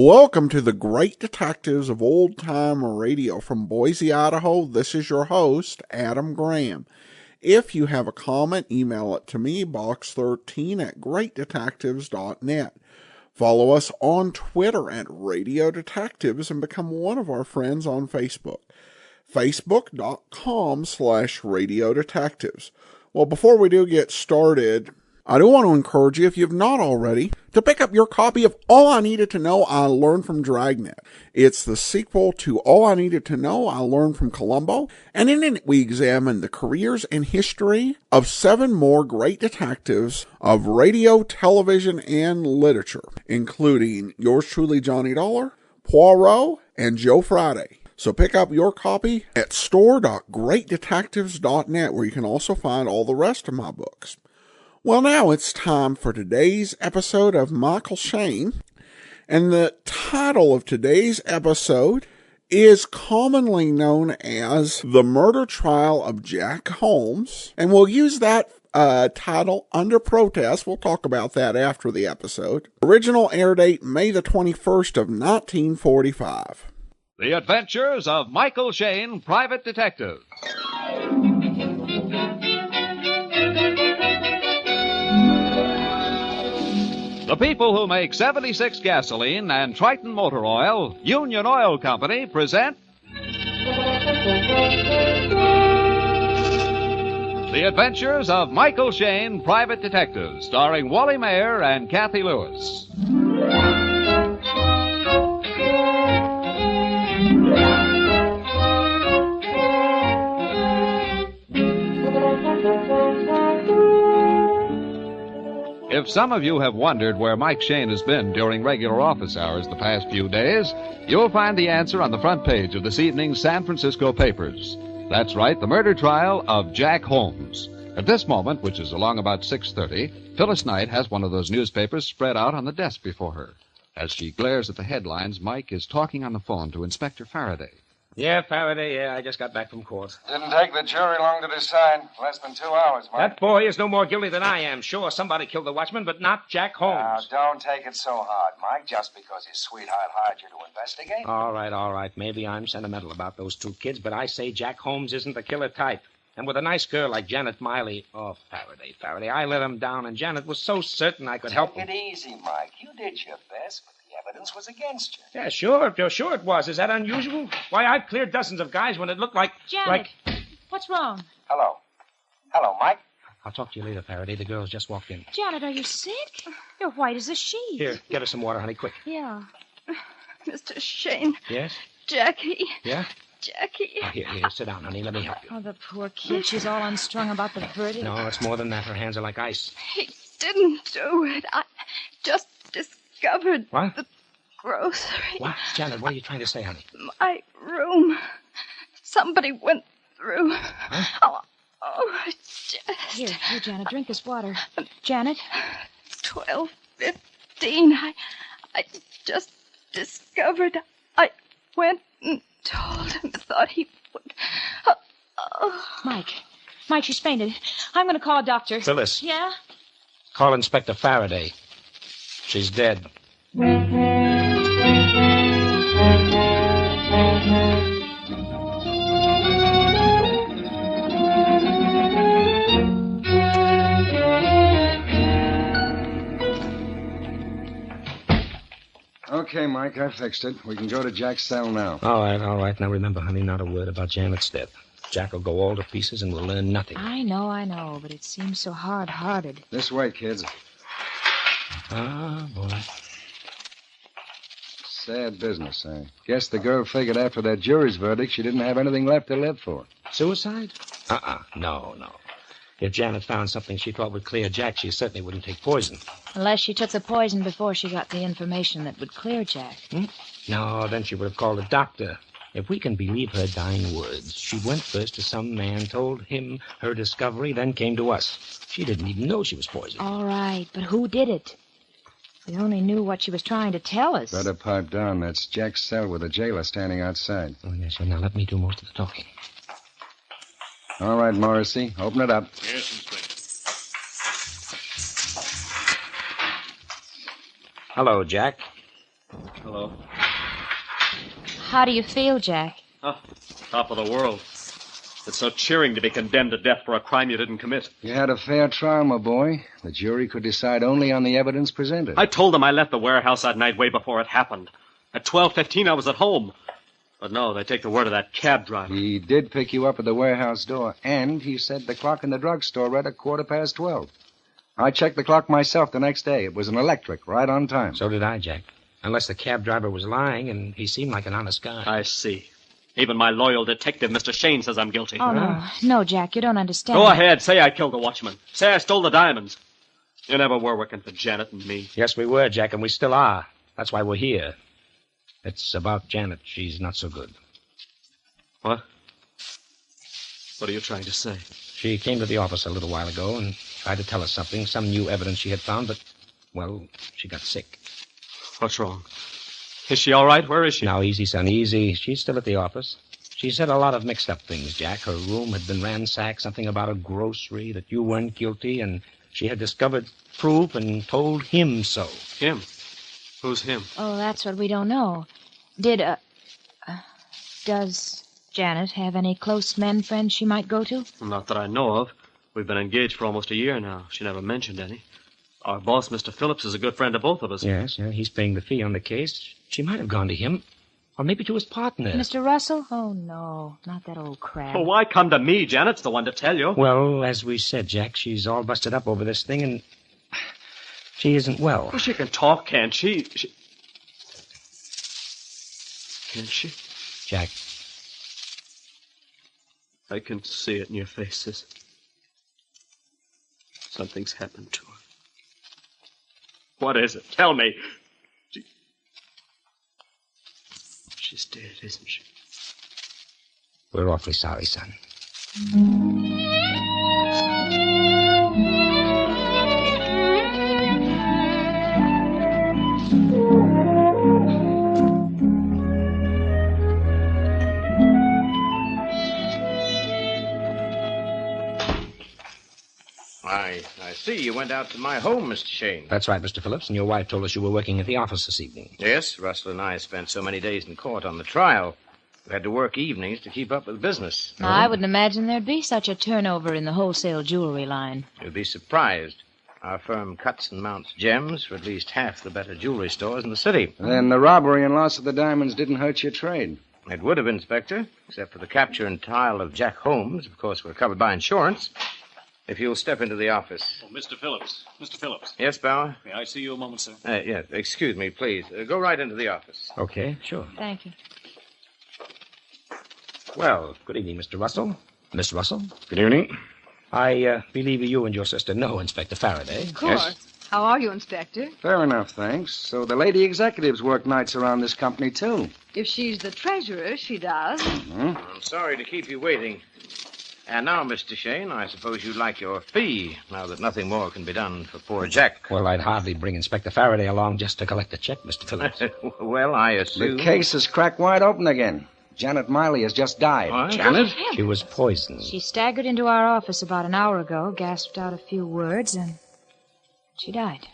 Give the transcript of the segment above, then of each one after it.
Welcome to the Great Detectives of Old Time Radio from Boise, Idaho. This is your host, Adam Graham. If you have a comment, email it to me, box13@greatdetectives.net. Follow us on Twitter at Radio Detectives and become one of our friends on Facebook. Facebook.com/Radio Detectives. Well, before we do get started, I do want to encourage you, if you've not already, to pick up your copy of All I Needed to Know I Learned from Dragnet. It's the sequel to All I Needed to Know I Learned from Columbo, and in it we examine the careers and history of 7 more great detectives of radio, television, and literature, including yours truly, Johnny Dollar, Poirot, and Joe Friday. So pick up your copy at store.greatdetectives.net, where you can also find all the rest of my books. Well, now it's time for today's episode of Michael Shayne, and the title of today's episode is commonly known as The Murder Trial of Jack Holmes, and we'll use that title under protest. We'll talk about that after the episode. Original air date May the 21st of 1945. The Adventures of Michael Shayne, Private Detective. The people who make 76 gasoline and Triton motor oil, Union Oil Company, present The Adventures of Michael Shayne, Private Detective, starring Wally Mayer and Kathy Lewis. If some of you have wondered where Mike Shayne has been during regular office hours the past few days, you'll find the answer on the front page of this evening's San Francisco papers. That's right, the murder trial of Jack Holmes. At this moment, which is along about 6:30, Phyllis Knight has one of those newspapers spread out on the desk before her. As she glares at the headlines, Mike is talking on the phone to Inspector Faraday. Yeah, Faraday, I just got back from court. Didn't take the jury long to decide. Less than 2 hours, Mike. That boy is no more guilty than I am. Sure, somebody killed the watchman, but not Jack Holmes. Now, don't take it so hard, Mike, just because his sweetheart hired you to investigate. All right. Maybe I'm sentimental about those 2 kids, but I say Jack Holmes isn't the killer type. And with a nice girl like Janet Miley... Oh, Faraday, I let him down, and Janet was so certain I could help him. Take it easy, Mike. You did your best, but the evidence was against you. Yeah, sure it was. Is that unusual? Why, I've cleared dozens of guys when it looked like... Janet, what's wrong? Hello, Mike. I'll talk to you later, Faraday. The girls just walked in. Janet, are you sick? You're white as a sheet. Here, get her some water, honey, quick. Yeah. Mr. Shayne. Yes? Jackie. Yeah? Jackie. Oh, here, sit down, honey. Let me help you. Oh, the poor kid. She's all unstrung about the verdict. No, it's more than that. Her hands are like ice. He didn't do it. I just discovered What? the grocery. What? Janet, what are you trying to say, honey? My room. Somebody went through. Huh? Oh, it's just... Here, Janet, drink this water. Janet? 12:15. I just discovered. I went and told him. Thought he would. Mike, she's fainted. I'm going to call a doctor. Phyllis. Yeah? Call Inspector Faraday. She's dead. Okay, Mike, I fixed it. We can go to Jack's cell now. All right. Now remember, honey, not a word about Janet's death. Jack will go all to pieces and we'll learn nothing. I know, but it seems so hard-hearted. This way, kids. Ah, boy. Sad business, I guess the girl figured after that jury's verdict she didn't have anything left to live for. Suicide? No. If Janet found something she thought would clear Jack, she certainly wouldn't take poison. Unless she took the poison before she got the information that would clear Jack. No, then she would have called a doctor. If we can believe her dying words, she went first to some man, told him her discovery, then came to us. She didn't even know she was poisoned. All right, but who did it? We only knew what she was trying to tell us. Better pipe down. That's Jack's cell with the jailer standing outside. Oh, yes, sir. Now let me do most of the talking. All right, Morrissey, open it up. Yes, Inspector. Hello, Jack. Hello. How do you feel, Jack? Oh, top of the world. It's so cheering to be condemned to death for a crime you didn't commit. You had a fair trial, my boy. The jury could decide only on the evidence presented. I told them I left the warehouse that night way before it happened. At 12:15, I was at home. But no, they take the word of that cab driver. He did pick you up at the warehouse door, and he said the clock in the drugstore read 12:15. I checked the clock myself the next day. It was an electric, right on time. So did I, Jack. Unless the cab driver was lying, and he seemed like an honest guy. I see. Even my loyal detective, Mr. Shayne, says I'm guilty. Oh, no. No, Jack, you don't understand. Go ahead. Say I killed the watchman. Say I stole the diamonds. You never were working for Janet and me. Yes, we were, Jack, and we still are. That's why we're here. It's about Janet. She's not so good. What? What are you trying to say? She came to the office a little while ago and tried to tell us something, some new evidence she had found, but, well, she got sick. What's wrong? Is she all right? Where is she? Now, easy, son, easy. She's still at the office. She said a lot of mixed-up things, Jack. Her room had been ransacked, something about a grocery, that you weren't guilty, and she had discovered proof and told him so. Him? Who's him? Oh, that's what we don't know. Does Janet have any close men friends she might go to? Not that I know of. We've been engaged for almost a year now. She never mentioned any. Our boss, Mr. Phillips, is a good friend of both of us. Yes, yeah, he's paying the fee on the case. She might have gone to him, or maybe to his partner. Mr. Russell? Oh, no, not that old crab. Well, why come to me? Janet's the one to tell you. Well, as we said, Jack, she's all busted up over this thing, and she isn't well. Well, she can talk, can't she? Can she? Jack. I can see it in your faces. Something's happened to her. What is it? Tell me. She's dead, isn't she? We're awfully sorry, son. I see you went out to my home, Mr. Shayne. That's right, Mr. Phillips, and your wife told us you were working at the office this evening. Yes, Russell and I spent so many days in court on the trial. We had to work evenings to keep up with business. Now, I wouldn't imagine there'd be such a turnover in the wholesale jewelry line. You'd be surprised. Our firm cuts and mounts gems for at least half the better jewelry stores in the city. Then the robbery and loss of the diamonds didn't hurt your trade. It would have, Inspector, except for the capture and trial of Jack Holmes. Of course, we're covered by insurance. If you'll step into the office. Oh, Mr. Phillips. Mr. Phillips. Yes, Bauer? May I see you a moment, sir? Yes. Excuse me, please. Go right into the office. Okay, sure. Thank you. Well, good evening, Mr. Russell. Miss Russell. Good evening. I believe you and your sister know Inspector Faraday. Of course. Yes. How are you, Inspector? Fair enough, thanks. So the lady executives work nights around this company, too. If she's the treasurer, she does. I'm sorry to keep you waiting. And now, Mr. Shayne, I suppose you'd like your fee, now that nothing more can be done for poor Jack. Well, I'd hardly bring Inspector Faraday along just to collect a check, Mr. Phillips. Well, I assume... The case is cracked wide open again. Janet Miley has just died. What? Janet? She was poisoned. She staggered into our office about an hour ago, gasped out a few words, and she died.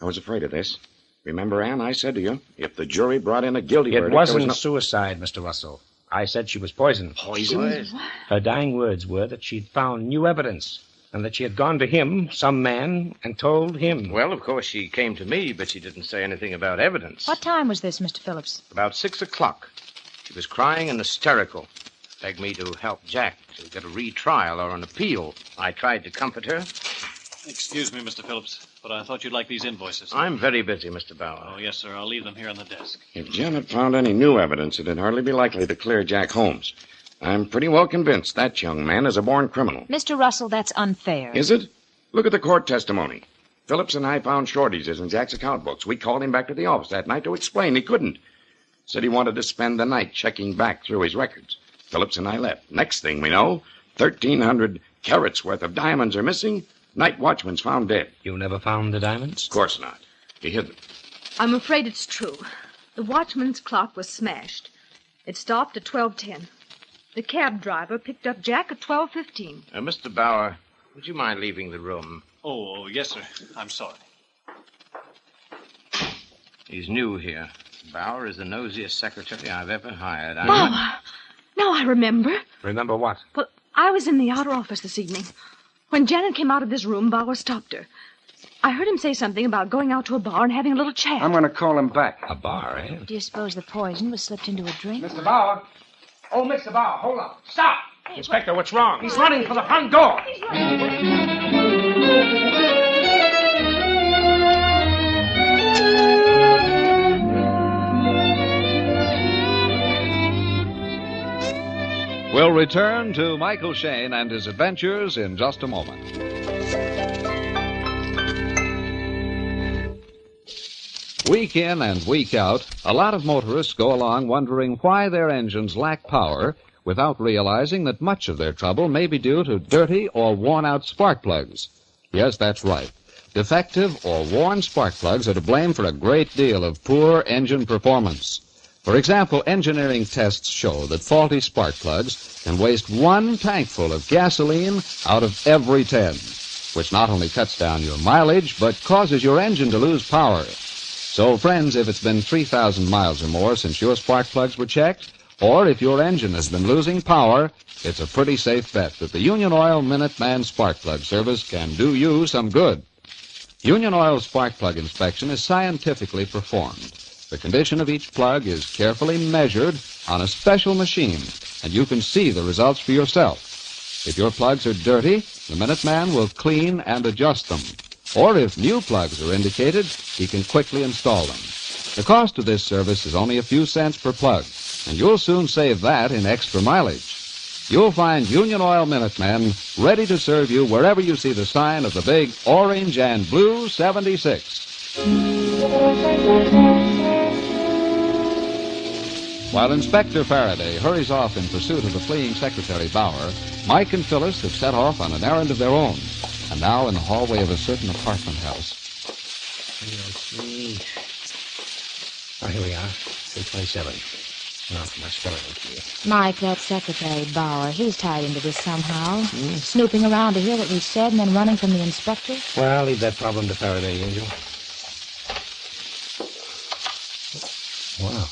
I was afraid of this. Remember, Ann, I said to you, if the jury brought in a guilty verdict... It wasn't there was suicide, Mr. Russell. I said she was poisoned. Poison? Her dying words were that she'd found new evidence, and that she had gone to him, some man, and told him. Well, of course, she came to me, but she didn't say anything about evidence. What time was this, Mr. Phillips? About 6 o'clock. She was crying and hysterical. Begged me to help Jack to get a retrial or an appeal. I tried to comfort her. Excuse me, Mr. Phillips, but I thought you'd like these invoices. I'm very busy, Mr. Bauer. Oh, yes, sir. I'll leave them here on the desk. If Janet found any new evidence, it'd hardly be likely to clear Jack Holmes. I'm pretty well convinced that young man is a born criminal. Mr. Russell, that's unfair. Is it? Look at the court testimony. Phillips and I found shortages in Jack's account books. We called him back to the office that night to explain. He couldn't. Said he wanted to spend the night checking back through his records. Phillips and I left. Next thing we know, 1,300 carats worth of diamonds are missing. Night watchman's found dead. You never found the diamonds? Of course not. He hid them. I'm afraid it's true. The watchman's clock was smashed. It stopped at 12:10. The cab driver picked up Jack at 12:15. Mr. Bauer, would you mind leaving the room? Oh, yes, sir. I'm sorry. He's new here. Bauer is the nosiest secretary I've ever hired. Bauer! Now I remember. Remember what? Well, I was in the outer office this evening. When Janet came out of this room, Bauer stopped her. I heard him say something about going out to a bar and having a little chat. I'm going to call him back. A bar, eh? Do you suppose the poison was slipped into a drink? Mr. Bauer. Oh, Mr. Bauer, hold on. Stop! Inspector, what's wrong? He's running for the front door. We'll return to Michael Shayne and his adventures in just a moment. Week in and week out, a lot of motorists go along wondering why their engines lack power without realizing that much of their trouble may be due to dirty or worn-out spark plugs. Yes, that's right. Defective or worn spark plugs are to blame for a great deal of poor engine performance. For example, engineering tests show that faulty spark plugs can waste 1 tankful of gasoline out of every 10, which not only cuts down your mileage, but causes your engine to lose power. So, friends, if it's been 3,000 miles or more since your spark plugs were checked, or if your engine has been losing power, it's a pretty safe bet that the Union Oil Minuteman Spark Plug Service can do you some good. Union Oil's spark plug inspection is scientifically performed. The condition of each plug is carefully measured on a special machine, and you can see the results for yourself. If your plugs are dirty, the Minuteman will clean and adjust them. Or if new plugs are indicated, he can quickly install them. The cost of this service is only a few cents per plug, and you'll soon save that in extra mileage. You'll find Union Oil Minuteman ready to serve you wherever you see the sign of the big orange and blue 76. While Inspector Faraday hurries off in pursuit of the fleeing Secretary Bauer, Mike and Phyllis have set off on an errand of their own, and now in the hallway of a certain apartment house. Oh, here we are. 327. No, my spelling key. Mike, that Secretary Bauer, he's tied into this somehow. Snooping around to hear what we said and then running from the inspector. Well, leave that problem to Faraday, Angel. Wow.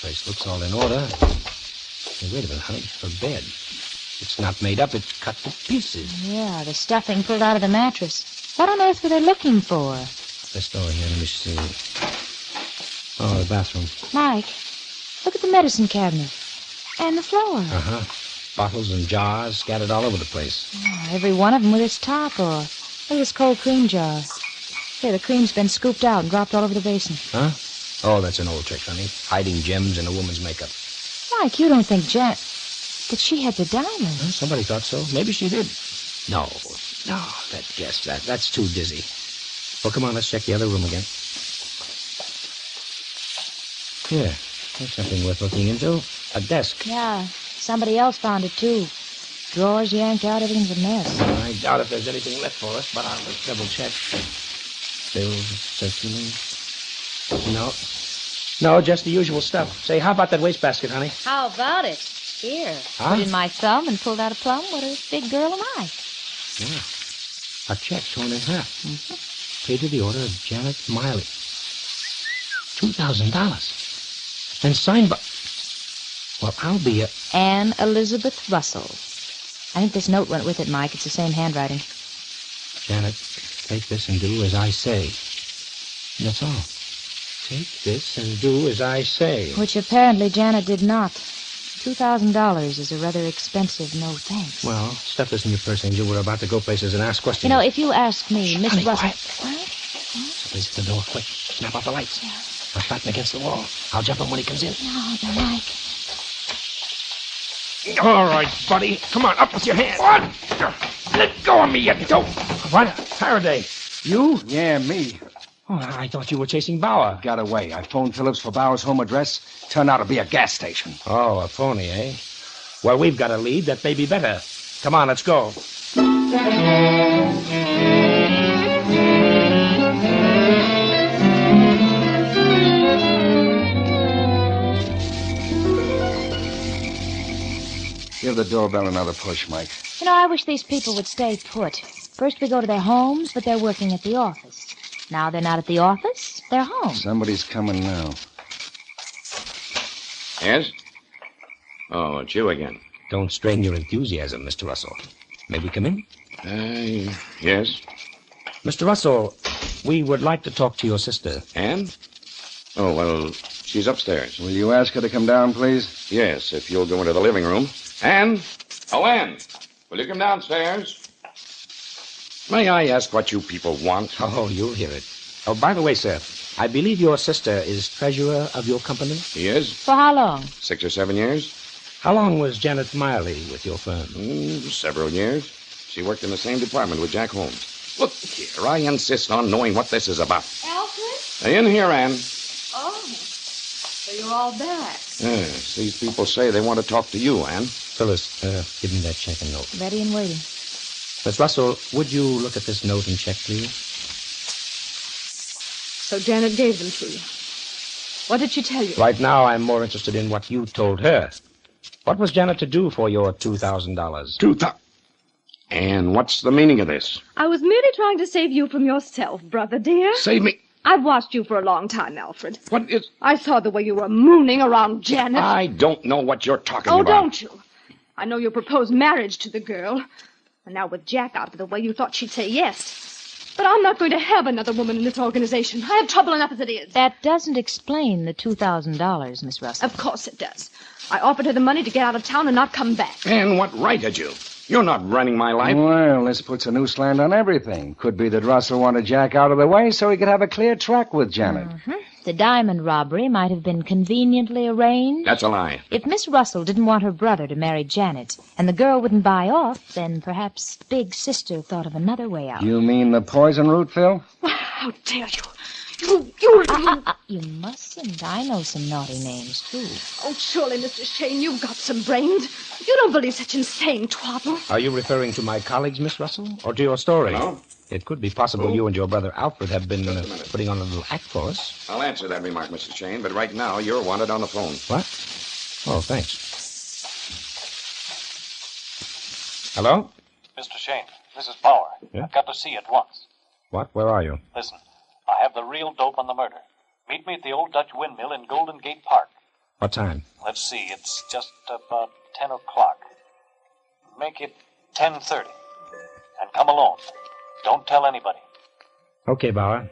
Place looks all in order. Hey, wait a minute, honey. Her bed. It's not made up. It's cut to pieces. Yeah, the stuffing pulled out of the mattress. What on earth were they looking for? Let's go here. Let me see. Oh, the bathroom. Mike, look at the medicine cabinet. And the floor. Uh-huh. Bottles and jars scattered all over the place. Oh, every one of them with its top off. Look at this cold cream jar. Here, the cream's been scooped out and dropped all over the basin. Huh? Oh, that's an old trick, honey. Hiding gems in a woman's makeup. Mike, you don't think that she had the diamond? Well, somebody thought so. Maybe she did. No, that's too dizzy. Well, come on, let's check the other room again. Here, there's something worth looking into. A desk. Yeah, somebody else found it, too. Drawers yanked out, everything's a mess. I doubt if there's anything left for us, but I'll double check. Bills, circulating. No, just the usual stuff. Say, how about that wastebasket, honey? How about it? Here, Huh? put in my thumb and pulled out a plum. What a big girl am I? Yeah. A check torn in half. Mm-hmm. Paid to the order of Janet Miley. $2,000. And signed by... Well, I'll be a... Anne Elizabeth Russell. I think this note went with it, Mike. It's the same handwriting. Janet, take this and do as I say. That's all. Take this and do as I say. Which apparently Janet did not. $2,000 is a rather expensive no thanks. Well, stuff this in your purse, Angel. We're about to go places and ask questions. You know, if you ask me, Miss honey, Russell... quiet. Somebody's at the door. Quick, snap out the lights. Yeah. I'll flatten against the wall. I'll jump him when he comes in. No, Mike. All right, buddy. Come on, up with your hand. What? Let go of me, you dope. What? Faraday. You? Yeah, me. Oh, I thought you were chasing Bauer. Got away. I phoned Phillips for Bauer's home address. Turned out to be a gas station. Oh, a phony, eh? Well, we've got a lead that may be better. Come on, let's go. Give the doorbell another push, Mike. You know, I wish these people would stay put. First we go to their homes, but they're working at the office. Now they're not at the office. They're home. Somebody's coming now. Yes? Oh, it's you again. Don't strain your enthusiasm, Mr. Russell. May we come in? Yes. Mr. Russell, we would like to talk to your sister. Anne? Oh, well, she's upstairs. Will you ask her to come down, please? Yes, if you'll go into the living room. Anne? Oh, Anne, will you come downstairs? May I ask what you people want? Oh, you'll hear it. Oh, by the way, sir, I believe your sister is treasurer of your company? He is. For how long? 6 or 7 years. How long was Janet Miley with your firm? Several years. She worked in the same department with Jack Holmes. Look here, I insist on knowing what this is about. Alfred? In here, Anne. Oh, so you're all back. Yes, these people say they want to talk to you, Anne. Phyllis, give me that check and note. Ready and waiting. Miss Russell, would you look at this note and check, please? So Janet gave them to you. What did she tell you? Right now, I'm more interested in what you told her. What was Janet to do for your $2,000? $2,000? Anne, what's the meaning of this? I was merely trying to save you from yourself, brother dear. Save me. I've watched you for a long time, Alfred. What is... I saw the way you were mooning around Janet. I don't know what you're talking about. Oh, don't you? I know you proposed marriage to the girl. And now with Jack out of the way, you thought she'd say yes. But I'm not going to have another woman in this organization. I have trouble enough as it is. That doesn't explain the $2,000, Miss Russell. Of course it does. I offered her the money to get out of town and not come back. Anne, what right had you? You're not running my life. Well, this puts a new slant on everything. Could be that Russell wanted Jack out of the way so he could have a clear track with Janet. Mm-hmm. The diamond robbery might have been conveniently arranged. That's a lie. If Miss Russell didn't want her brother to marry Janet, and the girl wouldn't buy off, then perhaps Big Sister thought of another way out. You mean the poison route, Phil? How dare you? You mustn't. I know some naughty names, too. Oh, surely, Mr. Shayne, you've got some brains. You don't believe such insane twaddle. Are you referring to my colleagues, Miss Russell, or to your story? No. It could be possible you and your brother Alfred have been putting on a little act for us. I'll answer that remark, Mr. Shayne, but right now you're wanted on the phone. What? Oh, thanks. Hello? Mr. Shayne, this is Bauer. Yeah? I've got to see you at once. What? Where are you? Listen, I have the real dope on the murder. Meet me at the old Dutch windmill in Golden Gate Park. What time? Let's see, it's just about 10 o'clock. Make it 10:30. And come alone. Don't tell anybody. Okay, Bauer.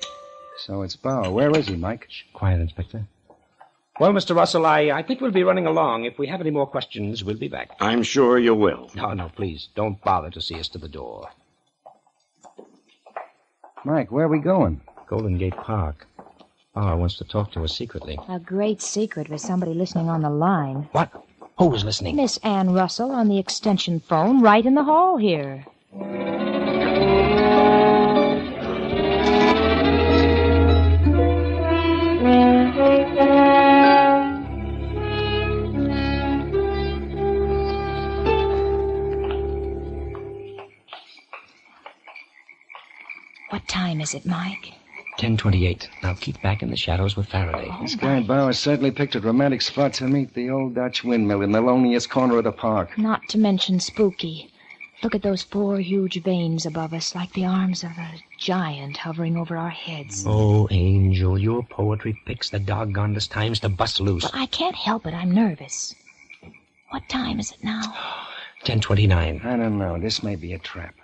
So it's Bauer. Where is he, Mike? Quiet, Inspector. Well, Mr. Russell, I think we'll be running along. If we have any more questions, we'll be back. I'm sure you will. No, please. Don't bother to see us to the door. Mike, where are we going? Golden Gate Park. Bauer wants to talk to us secretly. A great secret with somebody listening on the line. What? Who's listening? Miss Ann Russell on the extension phone right in the hall here. What time is it, Mike? 10:28. Now keep back in the shadows with Faraday. This guy Bauer certainly picked a romantic spot to meet the old Dutch windmill in the loneliest corner of the park. Not to mention spooky. Look at those 4 huge veins above us, like the arms of a giant hovering over our heads. Oh, Angel, your poetry picks the doggonedest times to bust loose. But I can't help it. I'm nervous. What time is it now? 10:29. I don't know. This may be a trap.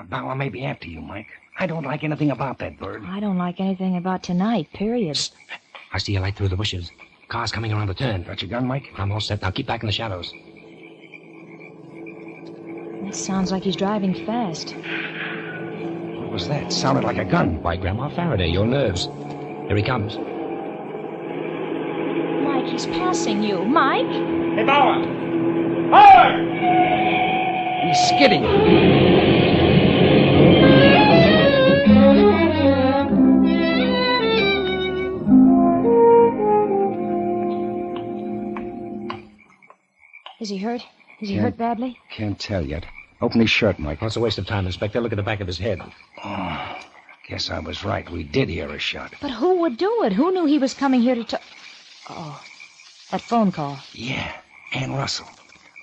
Bauer may be after you, Mike. I don't like anything about that bird. I don't like anything about tonight, period. Psst. I see a light through the bushes. Car's coming around the turn. Got your gun, Mike? I'm all set. Now keep back in the shadows. It sounds like he's driving fast. What was that? Sounded like a gun. Why, Grandma Faraday, your nerves. Here he comes. Mike, he's passing you. Mike? Hey, Bauer! Bauer! He's skidding. Is he hurt? Is he hurt badly? Can't tell yet. Open his shirt, Mike. Well, it's a waste of time, Inspector. Look at the back of his head. Oh, guess I was right. We did hear a shot. But who would do it? Who knew he was coming here to talk? Oh, that phone call. Yeah, Ann Russell.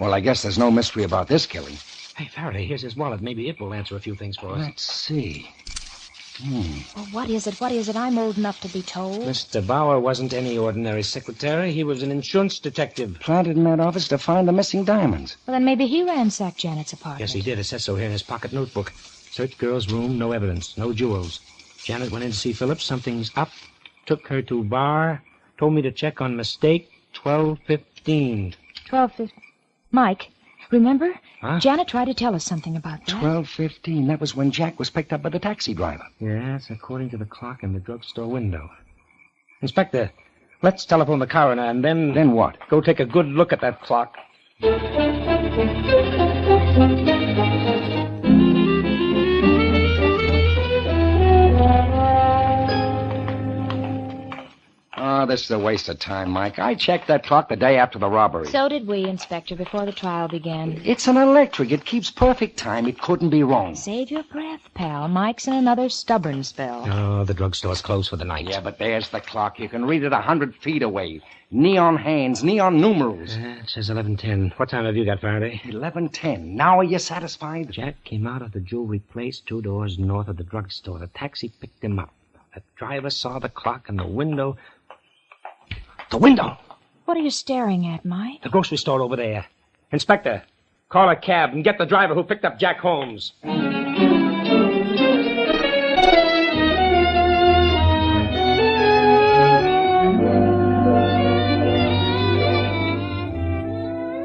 Well, I guess there's no mystery about this killing. Hey, Faraday, here's his wallet. Maybe it will answer a few things for us. Let's see. Well, what is it? What is it? I'm old enough to be told. Mr. Bauer wasn't any ordinary secretary. He was an insurance detective. Planted in that office to find the missing diamonds. Well, then maybe he ransacked Janet's apartment. Yes, he did. It says so here in his pocket notebook. Searched girl's room, no evidence, no jewels. Janet went in to see Phillips. Something's up. Took her to bar. Told me to check on mistake 12:15. 12:15. Mike, remember? Huh? Janet tried to tell us something about that. 12:15. That was when Jack was picked up by the taxi driver. Yes, according to the clock in the drugstore window. Inspector, let's telephone the coroner and then... Then what? Go take a good look at that clock. Oh, this is a waste of time, Mike. I checked that clock the day after the robbery. So did we, Inspector, before the trial began. It's an electric. It keeps perfect time. It couldn't be wrong. Save your breath, pal. Mike's in another stubborn spell. Oh, the drugstore's closed for the night. Yeah, but there's the clock. You can read it 100 feet away. Neon hands, neon numerals. It says 11:10. What time have you got, Faraday? 11:10. Now are you satisfied? Jack came out of the jewelry place 2 doors north of the drugstore. The taxi picked him up. The driver saw the clock in the window. The window! What are you staring at, Mike? The grocery store over there. Inspector, call a cab and get the driver who picked up Jack Holmes.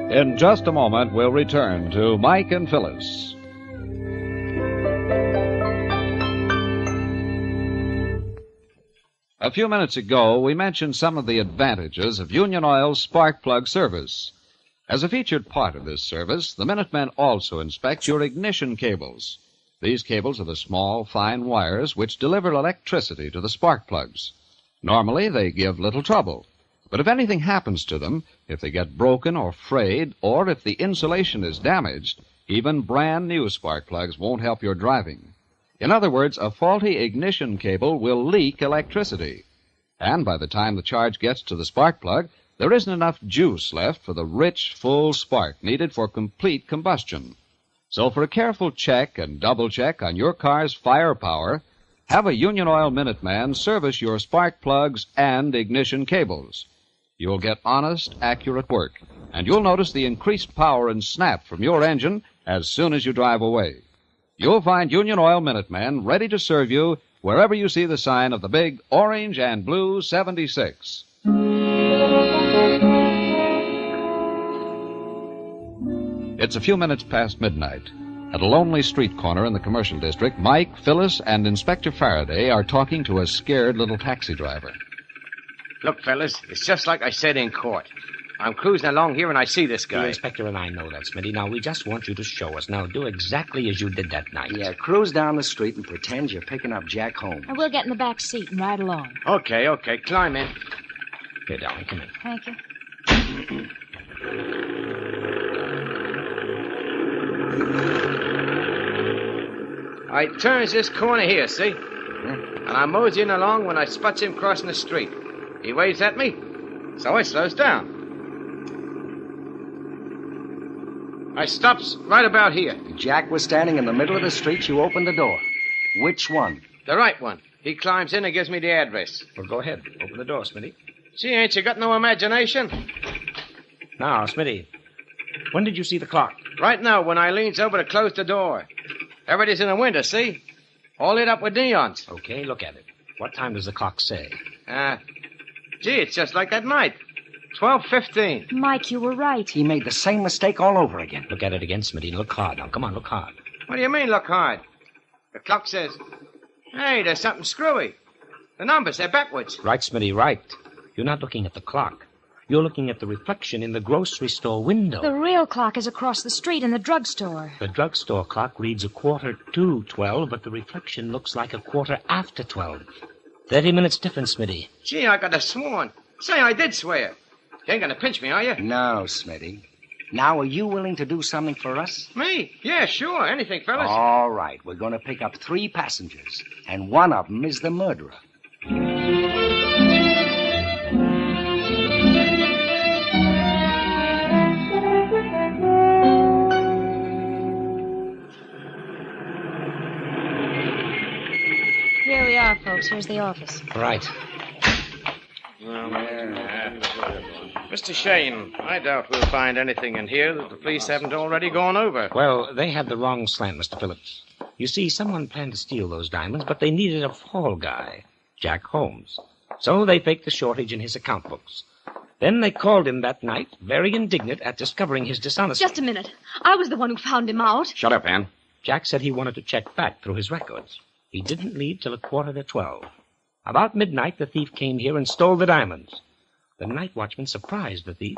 In just a moment, we'll return to Mike and Phyllis. A few minutes ago, we mentioned some of the advantages of Union Oil's spark plug service. As a featured part of this service, the Minutemen also inspect your ignition cables. These cables are the small, fine wires which deliver electricity to the spark plugs. Normally, they give little trouble. But if anything happens to them, if they get broken or frayed, or if the insulation is damaged, even brand new spark plugs won't help your driving. In other words, a faulty ignition cable will leak electricity. And by the time the charge gets to the spark plug, there isn't enough juice left for the rich, full spark needed for complete combustion. So for a careful check and double check on your car's firepower, have a Union Oil Minuteman service your spark plugs and ignition cables. You'll get honest, accurate work, and you'll notice the increased power and snap from your engine as soon as you drive away. You'll find Union Oil Minuteman ready to serve you wherever you see the sign of the big orange and blue 76. It's a few minutes past midnight. At a lonely street corner in the commercial district, Mike, Phyllis, and Inspector Faraday are talking to a scared little taxi driver. Look, fellas, it's just like I said in court. I'm cruising along here and I see this guy. The inspector and I know that, Smitty. Now, we just want you to show us. Now, do exactly as you did that night. Yeah, cruise down the street and pretend you're picking up Jack Holmes. And we'll get in the back seat and ride along. Okay, climb in. Here, darling, come in. Thank you. I turns this corner here, see? And I'm moseying along when I spots him crossing the street. He waves at me, so I slows down. I stops right about here. Jack was standing in the middle of the street. You opened the door. Which one? The right one. He climbs in and gives me the address. Well, go ahead. Open the door, Smitty. Gee, ain't you got no imagination? Now, Smitty, when did you see the clock? Right now, when I leans over to close the door. Everybody's in the window, see? All lit up with neons. Okay, look at it. What time does the clock say? Gee, it's just like that night. 12:15. Mike, you were right. He made the same mistake all over again. Look at it again, Smitty, and look hard. Now, come on, look hard. What do you mean, look hard? The clock says, hey, there's something screwy. The numbers, they're backwards. Right, Smitty, right. You're not looking at the clock. You're looking at the reflection in the grocery store window. The real clock is across the street in the drugstore. The drugstore clock reads 12:15, but the reflection looks like 12:15. 30 minutes difference, Smitty. Gee, I could have sworn. Say, I did swear. You ain't gonna pinch me, are you? No, Smitty. Now, are you willing to do something for us? Me? Yeah, sure. Anything, fellas. All right. We're going to pick up 3 passengers, and one of them is the murderer. Phillips. Here's the office. Right. Mr. Shayne, I doubt we'll find anything in here that the police haven't already gone over. Well, they had the wrong slant, Mr. Phillips. You see, someone planned to steal those diamonds, but they needed a fall guy, Jack Holmes. So they faked the shortage in his account books. Then they called him that night, very indignant at discovering his dishonesty. Just a minute. I was the one who found him out. Shut up, Ann. Jack said he wanted to check back through his records. He didn't leave till 11:45. About midnight, the thief came here and stole the diamonds. The night watchman surprised the thief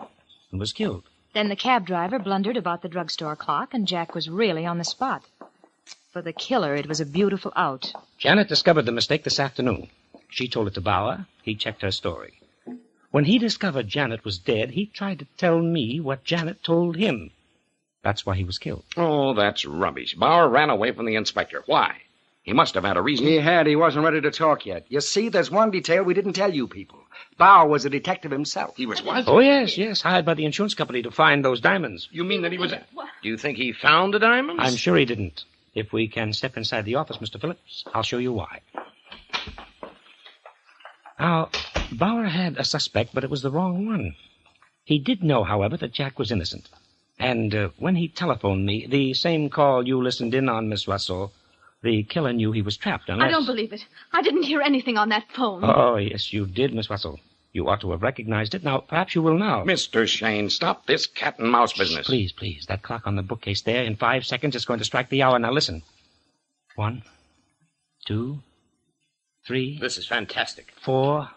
and was killed. Then the cab driver blundered about the drugstore clock, and Jack was really on the spot. For the killer, it was a beautiful out. Janet discovered the mistake this afternoon. She told it to Bauer. He checked her story. When he discovered Janet was dead, he tried to tell me what Janet told him. That's why he was killed. Oh, that's rubbish. Bauer ran away from the inspector. Why? He must have had a reason. He had. He wasn't ready to talk yet. You see, there's one detail we didn't tell you people. Bauer was a detective himself. He was what? Oh, yes, hired by the insurance company to find those diamonds. You mean that he was... Do you think he found the diamonds? I'm sure he didn't. If we can step inside the office, Mr. Phillips, I'll show you why. Now, Bauer had a suspect, but it was the wrong one. He did know, however, that Jack was innocent. And when he telephoned me, the same call you listened in on, Miss Russell, the killer knew he was trapped unless... I don't believe it. I didn't hear anything on that phone. Oh, yes, you did, Miss Russell. You ought to have recognized it. Now, perhaps you will now. Mr. Shayne, stop this cat-and-mouse business. Please. That clock on the bookcase there, in 5 seconds, is going to strike the hour. Now, listen. 1, 2, 3... This is fantastic. 4...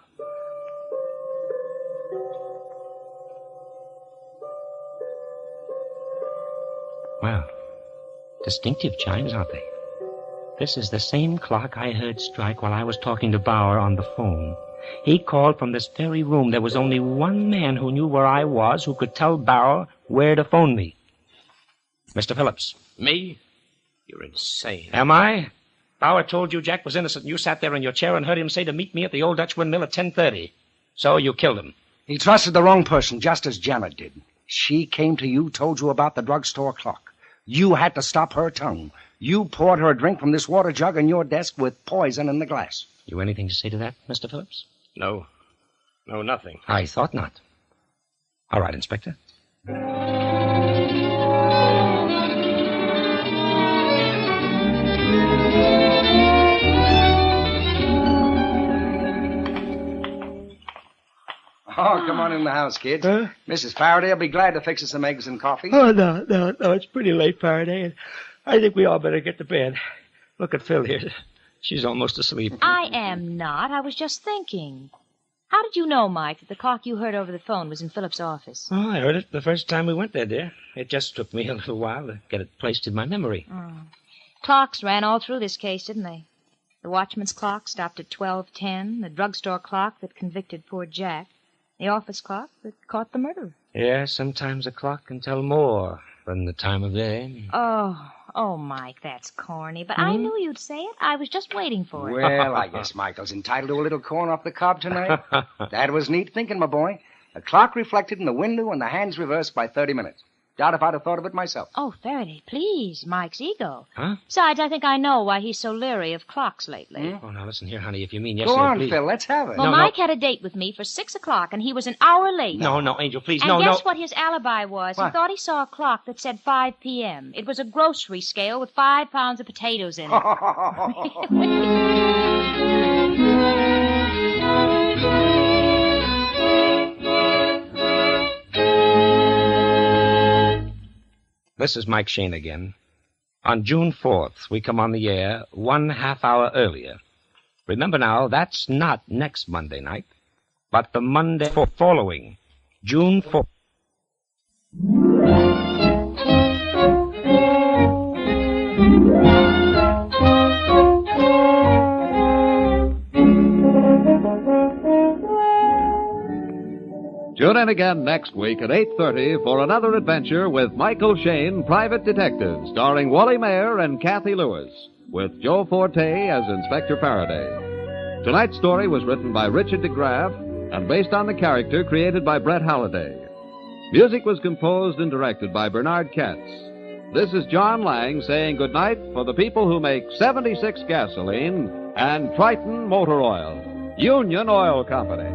Well, distinctive chimes, aren't they? This is the same clock I heard strike while I was talking to Bauer on the phone. He called from this very room. There was only one man who knew where I was, who could tell Bauer where to phone me. Mr. Phillips. Me? You're insane. Am I? Bauer told you Jack was innocent, and you sat there in your chair and heard him say to meet me at the old Dutch windmill at 10:30. So you killed him. He trusted the wrong person, just as Janet did. She came to you, told you about the drugstore clock. You had to stop her tongue. You poured her a drink from this water jug on your desk with poison in the glass. You anything to say to that, Mr. Phillips? No, nothing. I thought not. All right, Inspector. Oh, come on in the house, kids. Huh? Mrs. Faraday will be glad to fix us some eggs and coffee. Oh, no. It's pretty late, Faraday, and I think we all better get to bed. Look at Phil here. She's almost asleep. I am not. I was just thinking. How did you know, Mike, that the clock you heard over the phone was in Philip's office? Oh, I heard it the first time we went there, dear. It just took me a little while to get it placed in my memory. Oh. Clocks ran all through this case, didn't they? The watchman's clock stopped at 12:10, the drugstore clock that convicted poor Jack, the office clock that caught the murderer. Yeah, sometimes a clock can tell more than the time of day. Oh, Mike, that's corny, but I knew you'd say it. I was just waiting for it. Well, I guess Michael's entitled to a little corn off the cob tonight. That was neat thinking, my boy. The clock reflected in the window and the hands reversed by 30 minutes. Doubt if I'd have thought of it myself. Oh, Faraday, please, Mike's ego. Huh? Besides, I think I know why he's so leery of clocks lately. Oh, now listen here, honey. If you mean yes, Go sir, on, please. Phil, let's have it. Well, No, Mike had a date with me for 6 o'clock, and he was an hour late. No, Angel, please. And No. guess what his alibi was? What? He thought he saw a clock that said 5 p.m. It was a grocery scale with 5 pounds of potatoes in it. This is Mike Shayne again. On June 4th, we come on the air 1/2 hour earlier. Remember now, that's not next Monday night, but the Monday following, June 4th. Tune in again next week at 8:30 for another adventure with Michael Shayne, Private Detective, starring Wally Mayer and Kathy Lewis, with Joe Forte as Inspector Faraday. Tonight's story was written by Richard DeGraff and based on the character created by Brett Halliday. Music was composed and directed by Bernard Katz. This is John Lang saying goodnight for the people who make 76 gasoline and Triton Motor Oil, Union Oil Company.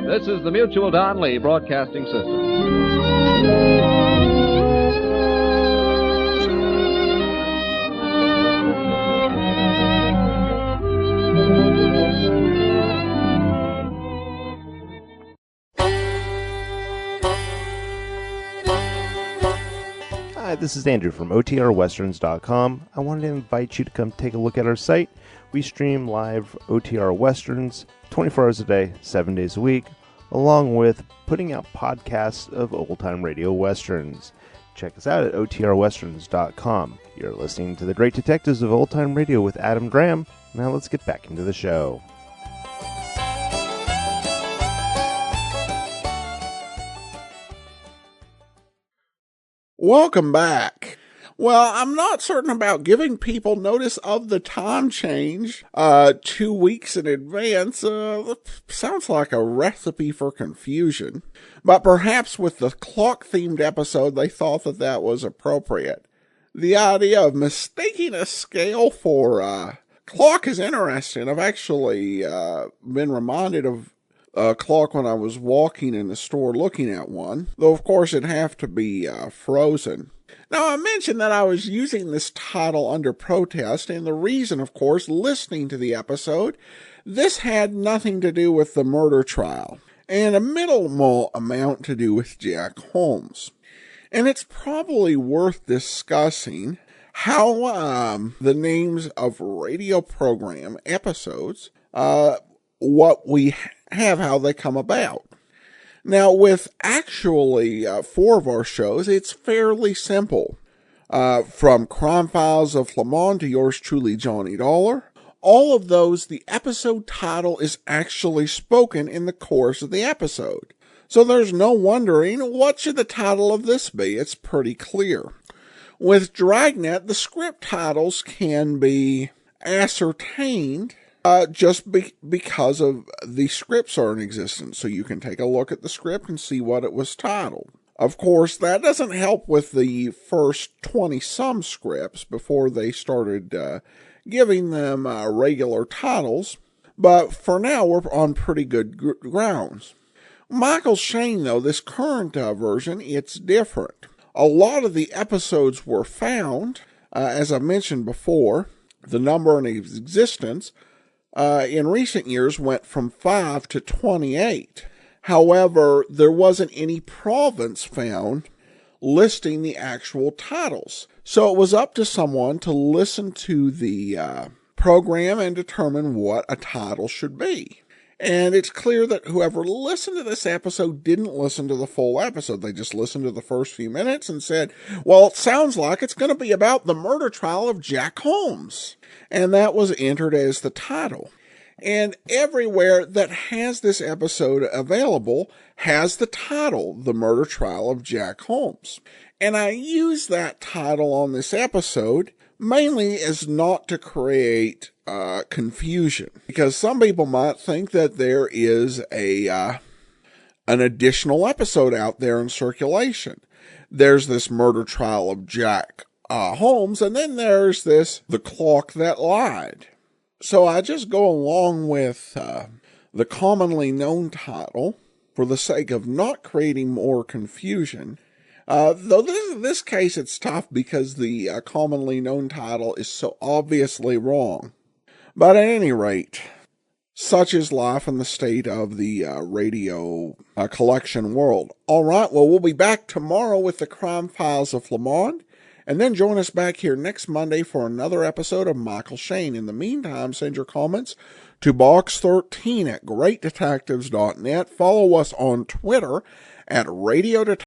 This is the Mutual Don Lee Broadcasting System. Hi, this is Andrew from OTRWesterns.com. I wanted to invite you to come take a look at our site. We stream live OTR Westerns 24 hours a day, 7 days a week, along with putting out podcasts of old-time radio westerns. Check us out at OTRWesterns.com. You're listening to The Great Detectives of Old Time Radio with Adam Graham. Now let's get back into the show. Welcome back. Well, I'm not certain about giving people notice of the time change 2 weeks in advance. Sounds like a recipe for confusion. But perhaps with the clock-themed episode, they thought that was appropriate. The idea of mistaking a scale for clock is interesting. I've actually been reminded of a clock when I was walking in the store looking at one, though of course it'd have to be frozen. Now, I mentioned that I was using this title under protest, and the reason, of course, listening to the episode, this had nothing to do with the murder trial, and a minimal amount to do with Jack Holmes. And it's probably worth discussing how the names of radio program episodes, what we have, how they come about. Now, with actually 4 of our shows, it's fairly simple. From Crime Files of Flamand to yours truly, Johnny Dollar, all of those, the episode title is actually spoken in the course of the episode. So there's no wondering, what should the title of this be? It's pretty clear. With Dragnet, the script titles can be ascertained just because of the scripts are in existence. So you can take a look at the script and see what it was titled. Of course, that doesn't help with the first 20-some scripts before they started giving them regular titles. But for now, we're on pretty good grounds. Michael Shayne, though, this current version, it's different. A lot of the episodes were found, as I mentioned before, the number in existence in recent years went from 5 to 28. However, there wasn't any province found listing the actual titles. So it was up to someone to listen to the program and determine what a title should be. And it's clear that whoever listened to this episode didn't listen to the full episode. They just listened to the first few minutes and said, well, it sounds like it's going to be about the murder trial of Jack Holmes. And that was entered as the title. And everywhere that has this episode available has the title, The Murder Trial of Jack Holmes. And I use that title on this episode mainly as not to create confusion, because some people might think that there is an additional episode out there in circulation. There's this murder trial of Jack Holmes, and then there's this The Clock That Lied. So I just go along with the commonly known title for the sake of not creating more confusion. Though in this case it's tough because the commonly known title is so obviously wrong. But at any rate, such is life in the state of the radio collection world. All right, well, we'll be back tomorrow with the Crime Files of Flamand, and then join us back here next Monday for another episode of Michael Shayne. In the meantime, send your comments to box13 at greatdetectives.net. Follow us on Twitter at Radio Detectives.